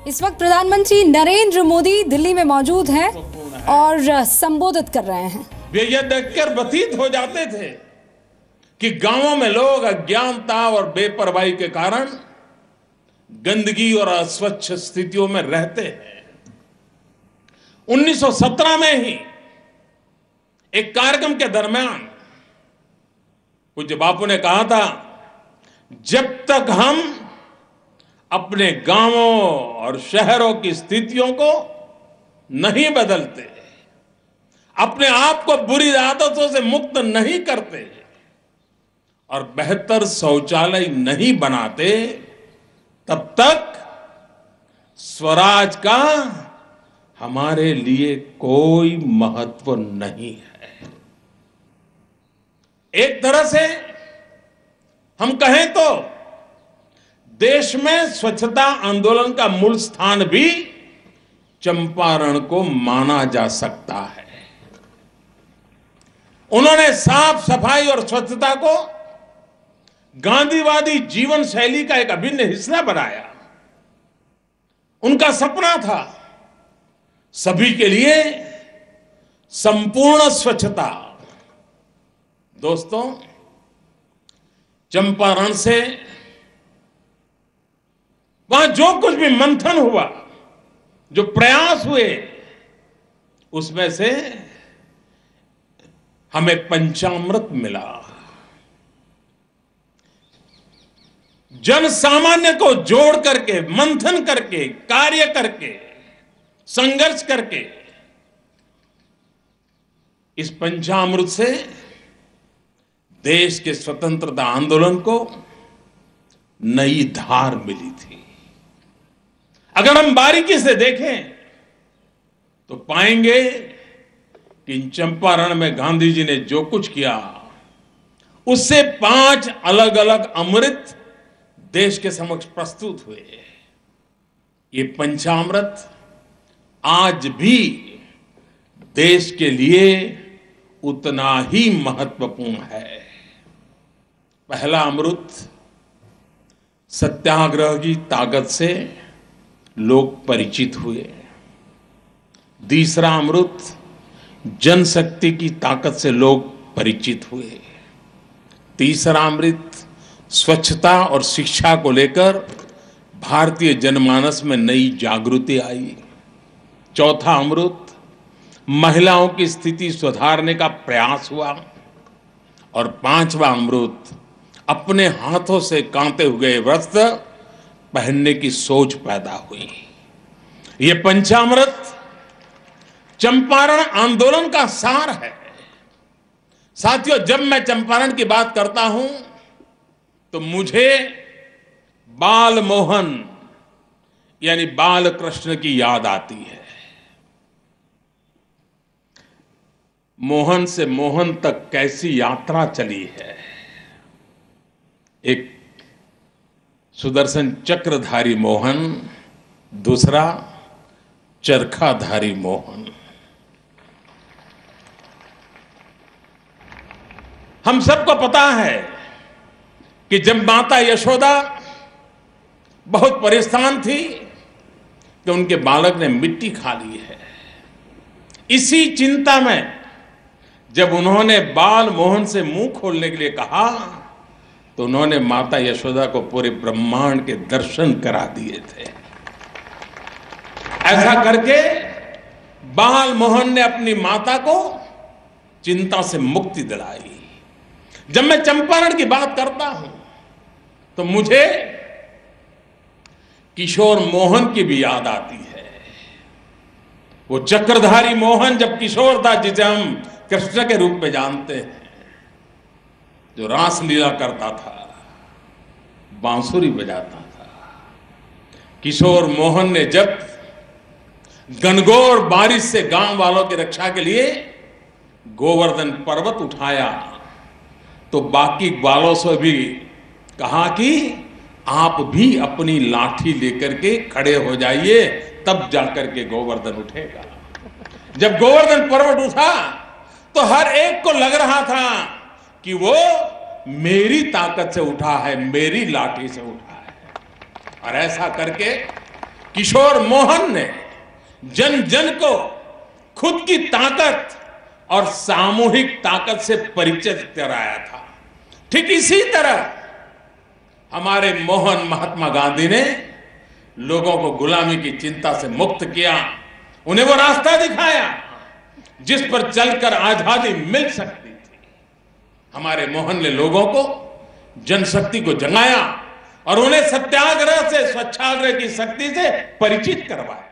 इस वक्त प्रधानमंत्री नरेंद्र मोदी दिल्ली में मौजूद हैं और संबोधित कर रहे हैं। वे यह देखकर व्यथित हो जाते थे कि गांवों में लोग अज्ञानता और बेपरवाही के कारण गंदगी और अस्वच्छ स्थितियों में रहते हैं। 1917 में ही एक कार्यक्रम के दरमियान पूज्य बापू ने कहा था, जब तक हम अपने गांवों और शहरों की स्थितियों को नहीं बदलते, अपने आप को बुरी आदतों से मुक्त नहीं करते और बेहतर शौचालय नहीं बनाते, तब तक स्वराज का हमारे लिए कोई महत्व नहीं है। एक तरह से हम कहें तो देश में स्वच्छता आंदोलन का मूल स्थान भी चंपारण को माना जा सकता है। उन्होंने साफ सफाई और स्वच्छता को गांधीवादी जीवन शैली का एक अभिन्न हिस्सा बनाया। उनका सपना था सभी के लिए संपूर्ण स्वच्छता। दोस्तों, चंपारण से वहां जो कुछ भी मंथन हुआ, जो प्रयास हुए, उसमें से हमें पंचामृत मिला। जन सामान्य को जोड़ करके, मंथन करके, कार्य करके, संघर्ष करके इस पंचामृत से देश के स्वतंत्रता आंदोलन को नई धार मिली थी। अगर हम बारीकी से देखें तो पाएंगे कि इन चंपारण में गांधी जी ने जो कुछ किया, उससे 5 अलग अलग अमृत देश के समक्ष प्रस्तुत हुए। ये पंचामृत आज भी देश के लिए उतना ही महत्वपूर्ण है। पहला अमृत सत्याग्रह की ताकत से लोग परिचित हुए। दूसरा अमृत जनशक्ति की ताकत से लोग परिचित हुए। तीसरा अमृत स्वच्छता और शिक्षा को लेकर भारतीय जनमानस में नई जागृति आई। चौथा अमृत महिलाओं की स्थिति सुधारने का प्रयास हुआ। और 5वां अमृत अपने हाथों से कांते हुए वस्त्र पहनने की सोच पैदा हुई। ये पंचामृत चंपारण आंदोलन का सार है। साथियों, जब मैं चंपारण की बात करता हूं तो मुझे बाल मोहन यानी बाल कृष्ण की याद आती है। मोहन से मोहन तक कैसी यात्रा चली है। एक सुदर्शन चक्रधारी मोहन, दूसरा चरखाधारी मोहन। हम सबको पता है कि जब माता यशोदा बहुत परेशान थी तो उनके बालक ने मिट्टी खा ली है। इसी चिंता में जब उन्होंने बाल मोहन से मुंह खोलने के लिए कहा तो उन्होंने माता यशोदा को पूरे ब्रह्मांड के दर्शन करा दिए थे। ऐसा करके बाल मोहन ने अपनी माता को चिंता से मुक्ति दिलाई। जब मैं चंपारण की बात करता हूं तो मुझे किशोर मोहन की भी याद आती है। वो चक्रधारी मोहन जब किशोर था, जिसे हम कृष्ण के रूप में जानते हैं, जो रासलीला करता था, बांसुरी बजाता था। किशोर मोहन ने जब घनघोर बारिश से गांव वालों की रक्षा के लिए गोवर्धन पर्वत उठाया तो बाकी वालों से भी कहा कि आप भी अपनी लाठी लेकर के खड़े हो जाइए, तब जाकर के गोवर्धन उठेगा। जब गोवर्धन पर्वत उठा तो हर एक को लग रहा था कि वो मेरी ताकत से उठा है, मेरी लाठी से उठा है। और ऐसा करके किशोर मोहन ने जन जन को खुद की ताकत और सामूहिक ताकत से परिचित कराया था। ठीक इसी तरह हमारे मोहन महात्मा गांधी ने लोगों को गुलामी की चिंता से मुक्त किया, उन्हें वो रास्ता दिखाया जिस पर चलकर आजादी मिल सकती थी। हमारे मोहन ने लोगों को जनशक्ति को जगाया और उन्हें सत्याग्रह से स्वच्छाग्रह की शक्ति से परिचित करवाया।